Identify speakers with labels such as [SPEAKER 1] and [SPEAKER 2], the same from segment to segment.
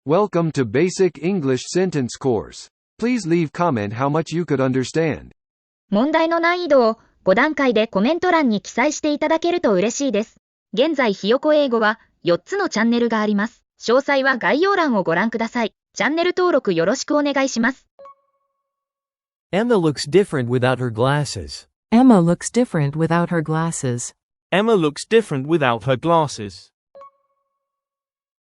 [SPEAKER 1] Welcome to Basic English Sentence course. Please leave comment how much you could understand.
[SPEAKER 2] 問題の難易度を5段階でコメント欄に記載していただけると嬉しいです。現在ひよこ英語は4つのチャンネルがあります。詳細は概要欄をご覧ください。チャンネル登録よろしくお願いします。
[SPEAKER 3] Emma looks different without her glasses.
[SPEAKER 4] Emma looks different without her glasses.
[SPEAKER 5] Emma looks different without her glasses.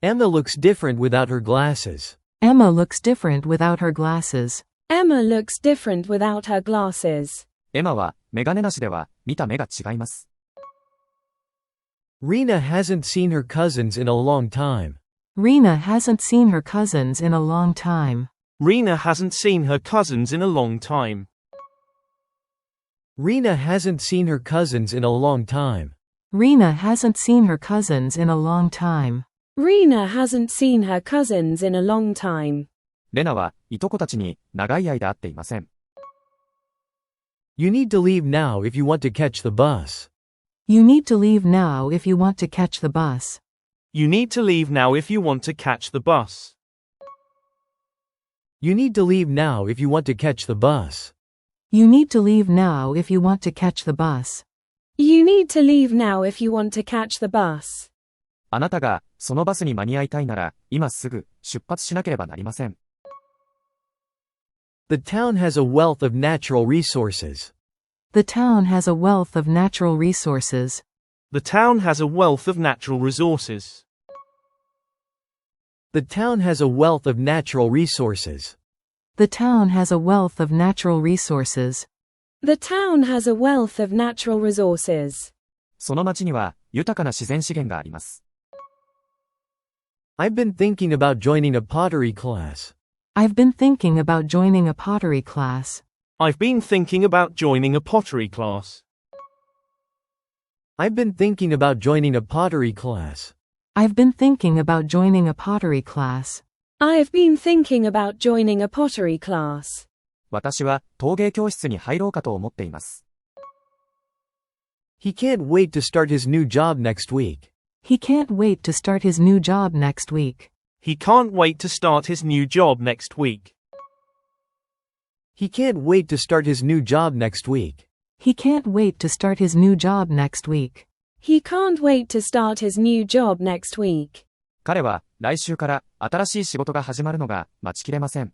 [SPEAKER 3] Emma looks different without her glasses.
[SPEAKER 4] Emma looks different without her glasses.
[SPEAKER 6] Emma looks different without her glasses.
[SPEAKER 7] エマはメガネなしでは見た目が違います。
[SPEAKER 3] Rena hasn't seen her cousins in a long time.
[SPEAKER 4] Rena hasn't seen her cousins in a long time.
[SPEAKER 5] Rena hasn't seen her cousins in a long time.
[SPEAKER 3] Rena hasn't seen her cousins in a long time.
[SPEAKER 4] Rena hasn't seen her cousins in a long time.
[SPEAKER 6] Rena hasn't seen her cousins in a long time.
[SPEAKER 7] レナはいとこたちに長い間会っていません。
[SPEAKER 3] You need to leave now if you want to catch the bus.
[SPEAKER 4] You need to leave now if you want to catch the bus.
[SPEAKER 5] You need to leave now if you want to catch the bus.
[SPEAKER 3] You need to leave now if you want to catch the bus.
[SPEAKER 4] You need to leave now if you want to catch the bus.
[SPEAKER 6] You need to leave now if you want to catch the bus.
[SPEAKER 7] あなたがそのバスに間に合いたいなら今すぐ出発しなければなりません。
[SPEAKER 3] The town has a wealth of natural resources.
[SPEAKER 4] The town has a wealth of natural resources.
[SPEAKER 5] The town has a wealth of natural resources.
[SPEAKER 3] The town has a wealth of natural resources.
[SPEAKER 4] The town has a wealth of natural resources.
[SPEAKER 6] The town has a wealth of natural resources.
[SPEAKER 7] その町には豊かな自然資源があります。
[SPEAKER 3] I've been thinking about joining a pottery class.
[SPEAKER 4] I've been thinking about joining a pottery class.
[SPEAKER 5] I've been thinking about joining a pottery class.
[SPEAKER 3] I've been thinking about joining a pottery class.
[SPEAKER 4] I've been thinking about joining a pottery class.
[SPEAKER 6] I've been thinking about joining a pottery class.
[SPEAKER 7] 私は陶芸教室に入ろうかと思っています。
[SPEAKER 3] He can't wait to start his new job next week.
[SPEAKER 4] He can't wait to start his new job next week.
[SPEAKER 5] He can't wait to start his new job next week.
[SPEAKER 3] He can't wait to start his new job next week.
[SPEAKER 4] He can't wait to start his new job next week.
[SPEAKER 6] He can't wait to start his new job next week.
[SPEAKER 7] 彼は来週から新しい仕事が始まるのが待ちきれません。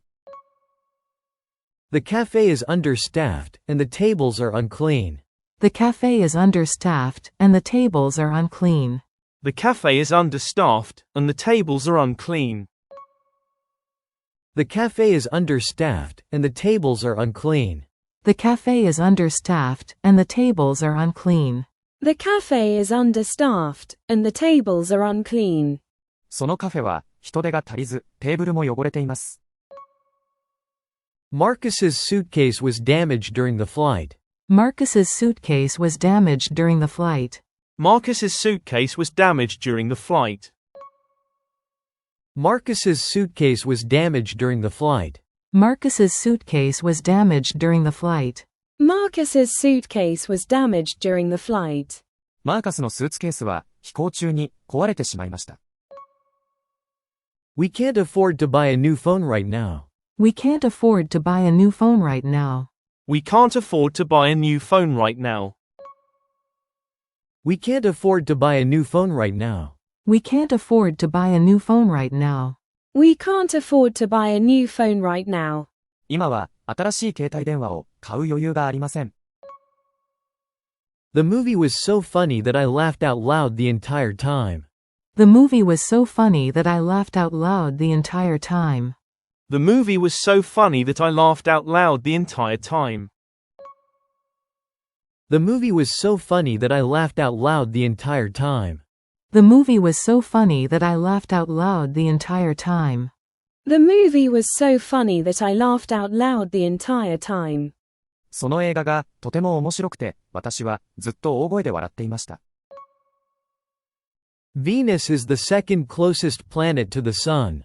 [SPEAKER 3] The café is understaffed and the tables are unclean.
[SPEAKER 4] The cafe is understaffed and the tables are unclean.
[SPEAKER 5] The cafe is understaffed and the tables are unclean.
[SPEAKER 3] The café is understaffed and the tables are unclean.
[SPEAKER 4] The cafe is understaffed and the tables are unclean.
[SPEAKER 6] The cafe is understaffed and the tables are unclean.
[SPEAKER 7] そのカフェは人手が足りず、テーブルも汚れています。
[SPEAKER 3] Marcus's suitcase was damaged during the flight.
[SPEAKER 4] Marcus's suitcase was damaged during the flight.
[SPEAKER 5] Marcus's suitcase was damaged during the flight.
[SPEAKER 3] Marcus's suitcase was damaged during the flight.
[SPEAKER 4] Marcus's suitcase was damaged during the flight.
[SPEAKER 6] Marcus's suitcase was damaged during the flight.
[SPEAKER 7] マーカスのスーツケースは飛行中に壊れてしまいました。
[SPEAKER 3] We can't afford to buy a new phone right now.
[SPEAKER 4] We can't afford to buy a new phone right now.
[SPEAKER 5] We can't afford to buy a new phone right now.
[SPEAKER 3] We can't afford to buy a new phone right now.
[SPEAKER 4] We can't afford to buy a new phone right now.
[SPEAKER 6] We can't afford to buy a new phone right now.
[SPEAKER 7] 今は新しい携帯電話を買う余裕がありません。
[SPEAKER 3] The movie was so funny that I laughed out loud the entire time.
[SPEAKER 4] The movie was so funny that I laughed out loud the entire time.
[SPEAKER 5] The movie was so funny that I laughed out loud the entire time.
[SPEAKER 3] The movie was so funny that I laughed out loud the entire time.
[SPEAKER 4] The movie was so funny that I laughed out loud the entire time.
[SPEAKER 6] The movie was so funny that I laughed out loud the entire time.
[SPEAKER 7] その映画がとても面白くて、私はずっと大声で笑っていました。
[SPEAKER 3] Venus is the second closest planet to the sun.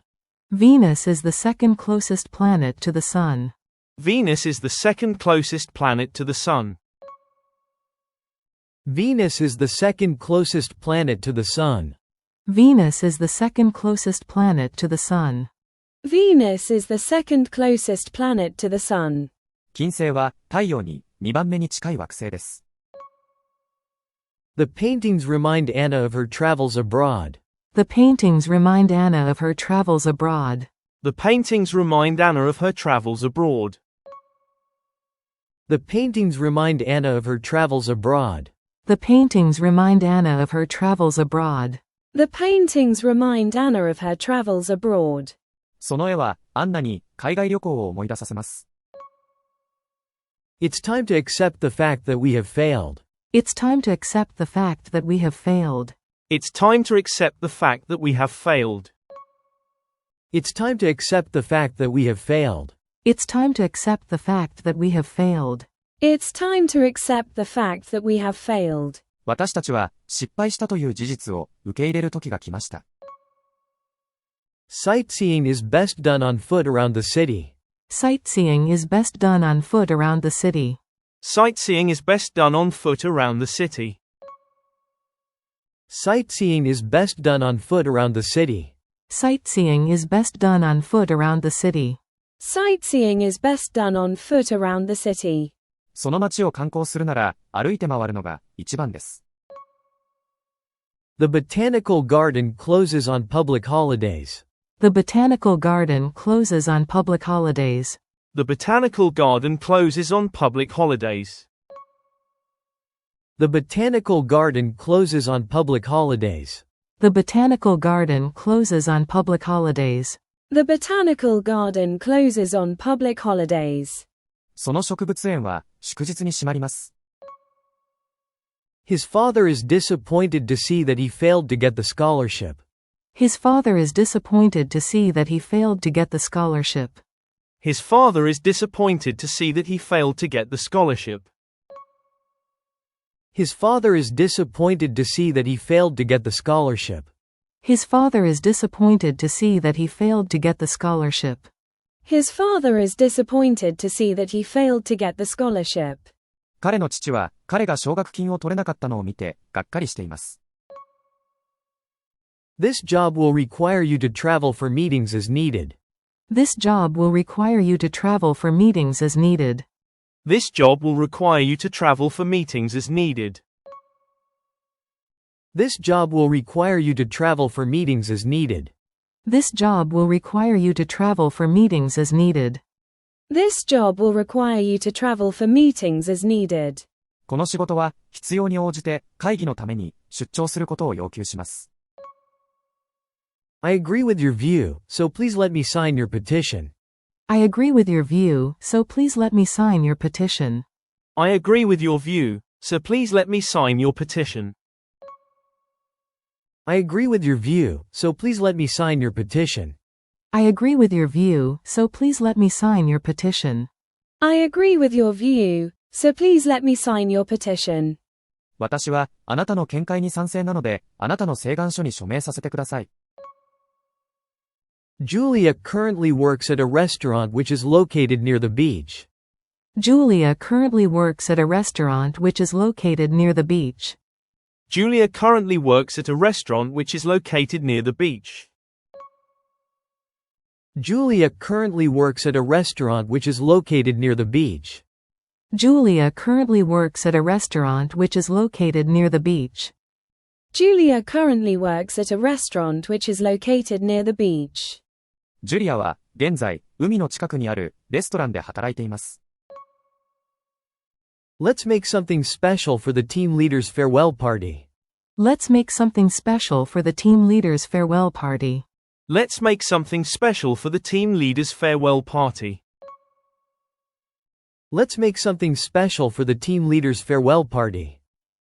[SPEAKER 4] Venus is the second closest planet to the sun.
[SPEAKER 5] Venus is the second closest planet to the sun.
[SPEAKER 3] Venus is the second closest planet to the sun.
[SPEAKER 4] Venus is the second closest planet to the Sun.
[SPEAKER 6] Venus is the second closest planet to the Sun.
[SPEAKER 7] 金星は太陽に2番目に近い惑星です。
[SPEAKER 3] The paintings remind Anna of her travels abroad.
[SPEAKER 4] The paintings remind Anna of her travels abroad.
[SPEAKER 5] The paintings remind Anna of her travels abroad.
[SPEAKER 3] The paintings remind Anna of her travels abroad.
[SPEAKER 4] The paintings remind Anna of her travels abroad.
[SPEAKER 6] The paintings remind Anna of her travels abroad.
[SPEAKER 7] その絵はアンナに海外旅行を思い出させます。
[SPEAKER 3] It's time to accept the fact that we have failed.
[SPEAKER 4] It's time to accept the fact that we have failed.
[SPEAKER 5] It's time to accept the fact that we have failed.
[SPEAKER 3] It's time to accept the fact that we have failed.
[SPEAKER 4] It's time to accept the fact that we have failed.
[SPEAKER 6] It's time to accept the fact that we have failed.
[SPEAKER 7] 私たちは失敗したという事実を受け入れる時が来ました。
[SPEAKER 3] Sightseeing is best done on foot around the city.
[SPEAKER 4] Sightseeing is best done on foot around the city.
[SPEAKER 5] Sightseeing is best done on foot around the city.
[SPEAKER 3] Sightseeing is best done on foot around the city.
[SPEAKER 4] Sightseeing is best done on foot around the city.
[SPEAKER 6] Sightseeing is best done on foot around the city.
[SPEAKER 7] その街を観光するなら歩いて回るのが一番です。
[SPEAKER 3] The botanical garden closes on public holidays.
[SPEAKER 4] The botanical garden closes on public holidays.
[SPEAKER 5] The botanical garden closes on public holidays.
[SPEAKER 3] The botanical garden closes on public holidays.
[SPEAKER 4] The botanical garden closes on public holidays.
[SPEAKER 6] The botanical garden closes on public holidays.
[SPEAKER 7] その植物園は祝日に閉まります。
[SPEAKER 3] His father is disappointed to see that he failed to get the scholarship.
[SPEAKER 4] His father is disappointed to see that he failed to get the scholarship.
[SPEAKER 5] His father is disappointed to see that he failed to get the scholarship.
[SPEAKER 3] His father is disappointed to see that he failed to get the scholarship.
[SPEAKER 4] His father is disappointed to see that he failed to get the scholarship.
[SPEAKER 6] His father is disappointed to see that he failed to get the scholarship.
[SPEAKER 7] 彼の父は彼が奨学金を取れなかったのを見てがっかりしています。
[SPEAKER 3] This job will require you to travel for meetings as needed.
[SPEAKER 4] This job will require you to travel for meetings as needed.
[SPEAKER 5] This job will require you to travel for meetings as needed.
[SPEAKER 3] This job will require you to travel for meetings as needed.
[SPEAKER 4] This job will require you to travel for meetings as needed.
[SPEAKER 6] This job will require you to travel for meetings as needed.
[SPEAKER 7] この仕事は必要に応じて会議のために出張することを要求します。
[SPEAKER 3] I agree with your view, so please let me sign your petition.
[SPEAKER 4] I agree with your view, so please let me sign your petition.
[SPEAKER 5] I agree with your view, so please let me sign your petition.
[SPEAKER 3] I agree with your view, so please let me sign your petition.
[SPEAKER 4] I agree with your view, so please let me sign your petition.
[SPEAKER 6] I agree with your view, so please let me sign your petition.
[SPEAKER 7] 私はあなたの見解に賛成なので、あなたの請願書に署名させてください。
[SPEAKER 3] Julia currently works at a restaurant which is located near the beach.
[SPEAKER 4] Julia currently works at a restaurant which is located near the beach.
[SPEAKER 5] Julia currently works at a restaurant which is located near the beach.
[SPEAKER 3] Julia currently works at a restaurant which is located near the beach.
[SPEAKER 4] Julia currently works at a restaurant which is located near the beach.
[SPEAKER 6] Julia currently works at a restaurant which is located near the beach.
[SPEAKER 7] ジュリアは現在海の近くにあるレストランで働いています。
[SPEAKER 3] Let's make something special for the team leader's farewell party.
[SPEAKER 4] Let's make something special for the team leader's farewell party.
[SPEAKER 5] Let's make something special for the team leader's farewell party.
[SPEAKER 3] Let's make something special for the team leader's farewell party.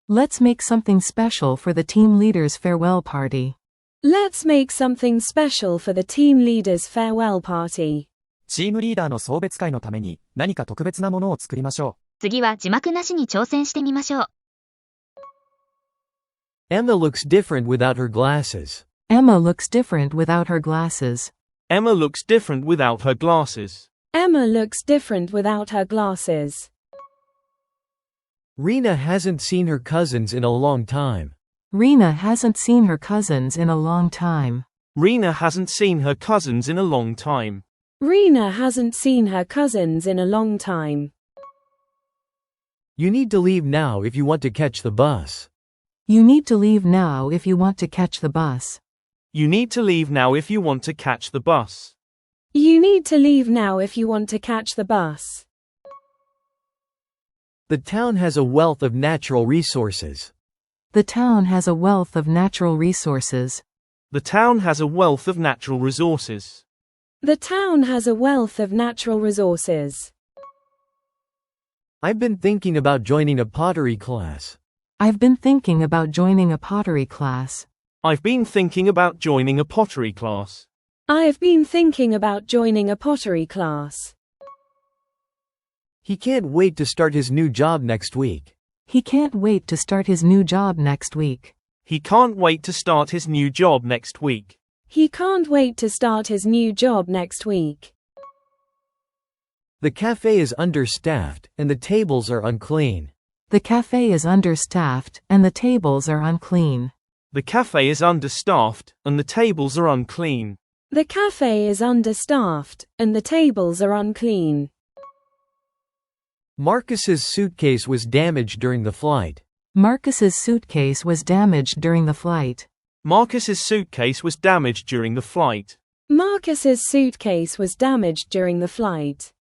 [SPEAKER 4] Let's make something special for the team leader's farewell party.
[SPEAKER 6] Let's make something special for the team leader's farewell party.
[SPEAKER 7] チームリーダーの送別会のために何か特別なものを作りましょう。
[SPEAKER 2] 次は字幕なしに挑戦してみましょう。
[SPEAKER 3] Emma looks different without her glasses.
[SPEAKER 4] Emma looks different without her glasses.
[SPEAKER 5] Emma looks different without her glasses.
[SPEAKER 6] Emma looks different without her glasses.
[SPEAKER 3] Rena hasn't seen her cousins in a long time.
[SPEAKER 4] Rena hasn't seen her cousins in a long time.
[SPEAKER 5] Rena hasn't seen her cousins in a long time.
[SPEAKER 6] Rena hasn't seen her cousins in a long time.
[SPEAKER 3] You need to leave now if you want to catch the bus.
[SPEAKER 4] You need to leave now if you want to catch the bus.
[SPEAKER 5] You need to leave now if you want to catch the bus.
[SPEAKER 6] You need to leave now if you want to catch the bus.
[SPEAKER 3] The town has a wealth of natural resources.
[SPEAKER 4] The town has a wealth of natural resources.
[SPEAKER 5] The town has a wealth of natural resources.
[SPEAKER 6] The town has a wealth of natural resources.
[SPEAKER 3] I've been thinking about joining a pottery class.
[SPEAKER 4] I've been thinking about joining a pottery class.
[SPEAKER 5] I've been thinking about joining a pottery class.
[SPEAKER 6] I've been thinking about joining a pottery class.
[SPEAKER 3] He can't wait to start his new job next week.
[SPEAKER 4] He can't wait to start his new job next week.
[SPEAKER 5] He can't wait to start his new job next week.
[SPEAKER 6] He can't wait to start his new job next week.
[SPEAKER 3] The cafe is understaffed, and the tables are unclean.
[SPEAKER 4] The cafe is understaffed, and the tables are unclean.
[SPEAKER 5] The cafe is understaffed, and the tables are unclean.
[SPEAKER 6] The cafe is understaffed, and the tables are unclean.
[SPEAKER 3] Marcus's suitcase was damaged during the flight.
[SPEAKER 4] Marcus's suitcase was damaged during the flight.
[SPEAKER 5] Marcus's suitcase was damaged during the flight.
[SPEAKER 6] Marcus's suitcase was damaged during the flight.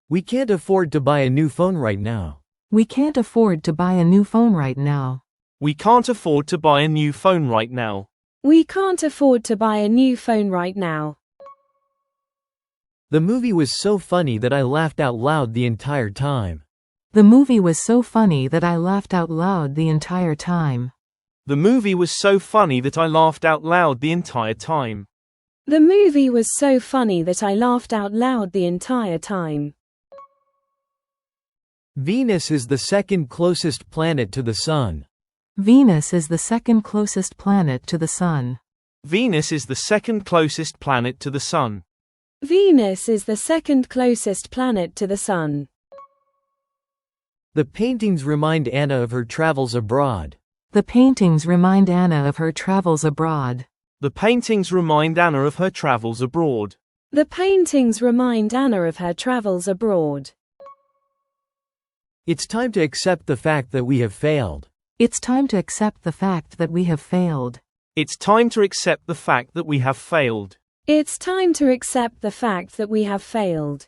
[SPEAKER 3] We can't afford to buy a new phone right now.
[SPEAKER 4] We can't afford to buy a new phone right now.
[SPEAKER 5] We can't afford to buy a new phone right now.
[SPEAKER 6] We can't afford to buy a new phone right now.
[SPEAKER 3] The movie was so funny that I laughed out loud the entire time.
[SPEAKER 4] The movie was so funny that I laughed out loud the entire time.
[SPEAKER 5] The movie was so funny that I laughed out loud the entire time.
[SPEAKER 6] The movie was so funny that I laughed out loud the entire time.
[SPEAKER 3] Venus is the second closest planet to the Sun.
[SPEAKER 4] Venus is the second closest planet to the Sun.
[SPEAKER 5] Venus is the second closest planet to the Sun.
[SPEAKER 6] Venus is the second closest planet to the Sun.
[SPEAKER 3] The paintings remind Anna of her travels abroad.
[SPEAKER 4] The paintings remind Anna of her travels abroad.
[SPEAKER 5] The paintings remind Anna of her travels abroad.
[SPEAKER 6] The paintings remind Anna of her travels abroad.
[SPEAKER 3] It's time to accept the fact that we have failed.
[SPEAKER 4] It's time to accept the fact that we have failed.
[SPEAKER 5] It's time to accept the fact that we have failed.
[SPEAKER 6] It's time to accept the fact that we have failed.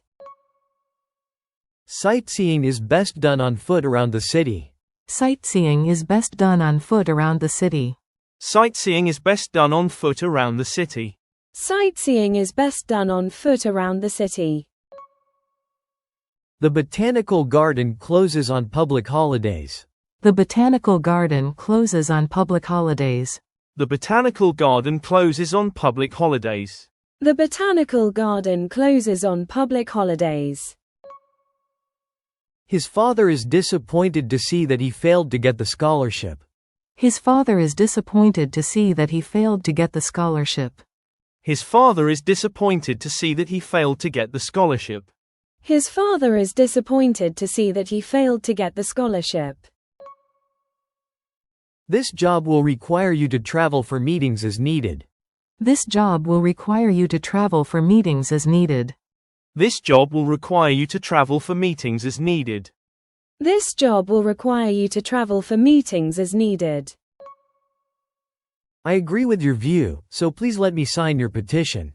[SPEAKER 3] Sightseeing is best done on foot around the city.
[SPEAKER 4] Sightseeing is best done on foot around the city.
[SPEAKER 5] Sightseeing is best done on foot around the city.
[SPEAKER 6] Sightseeing is best done on foot around the city.
[SPEAKER 3] The botanical garden closes on public holidays.
[SPEAKER 4] The botanical garden closes on public holidays.
[SPEAKER 5] The botanical garden closes on public holidays.
[SPEAKER 6] The botanical garden closes on public holidays.
[SPEAKER 3] His father is disappointed to see that he failed to get the scholarship.
[SPEAKER 4] His father is disappointed to see that he failed to get the scholarship.
[SPEAKER 5] His father is disappointed to see that he failed to get the scholarship.
[SPEAKER 6] His father is disappointed to see that he failed to get the scholarship.
[SPEAKER 3] This job will require you to travel for meetings as needed.
[SPEAKER 4] This job will require you to travel for meetings as needed.
[SPEAKER 5] This job will require you to travel for meetings as needed.
[SPEAKER 6] This job will require you to travel for meetings as needed.
[SPEAKER 3] I agree with your view, so please let me sign your petition.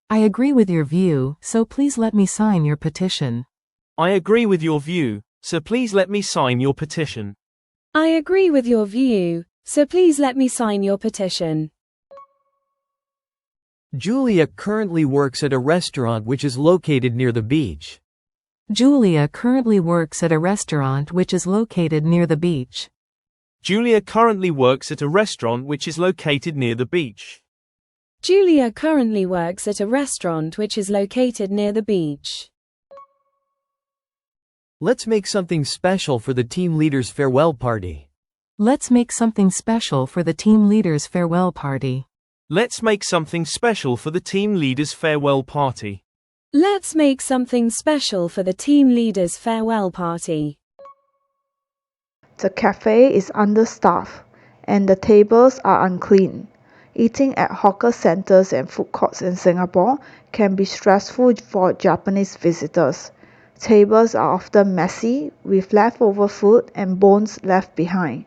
[SPEAKER 4] I agree with your view, so please let me sign your petition.
[SPEAKER 5] I agree with your view, so please let me sign your petition.
[SPEAKER 6] I agree with your view, so please let me sign your petition.
[SPEAKER 3] Julia currently works at a restaurant which is located near the beach.
[SPEAKER 4] Julia currently works at a restaurant which is located near the beach.
[SPEAKER 5] Julia currently works at a restaurant which is located near the beach.
[SPEAKER 6] Julia currently works at a restaurant which is located near the beach.
[SPEAKER 3] Let's make something special for the team leader's farewell party.
[SPEAKER 4] Let's make something special for the team leader's farewell party.
[SPEAKER 5] Let's make something special for the team leader's farewell party.
[SPEAKER 6] Let's make something special for the team leader's farewell party.
[SPEAKER 8] The cafe is understaffed, and the tables are unclean. Eating at hawker centers and food courts in Singapore can be stressful for Japanese visitors. Tables are often messy, with leftover food and bones left behind.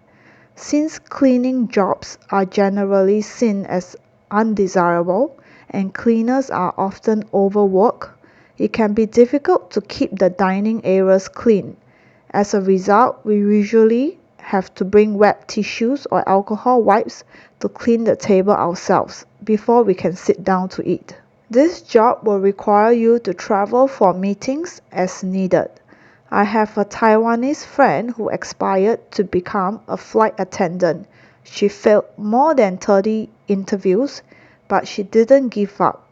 [SPEAKER 8] Since cleaning jobs are generally seen as undesirable and cleaners are often overworked, it can be difficult to keep the dining areas clean. As a result, we usually have to bring wet tissues or alcohol wipes to clean the table ourselves before we can sit down to eat. This job will require you to travel for meetings as needed. I have a Taiwanese friend who aspired to become a flight attendant. She failed more than 30 interviews, but she didn't give up.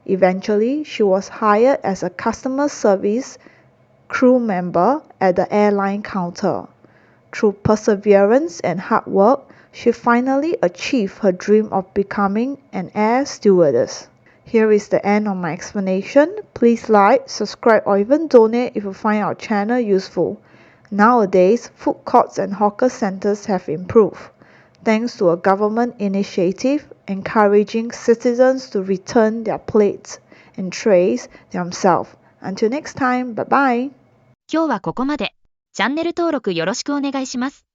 [SPEAKER 8] Eventually, she was hired as a customer service crew member at the airline counter. Through perseverance and hard work, she finally achieved her dream of becoming an air stewardess. Here is the end of my explanation. Please like, subscribe, or even donate if you find our channel useful. Nowadays, food courts and hawker centers have improved, thanks to a government initiative encouraging citizens to return their plates and trays themselves. Until next time, bye bye.
[SPEAKER 2] 今日はここまで。チャンネル登録よろしくお願いします。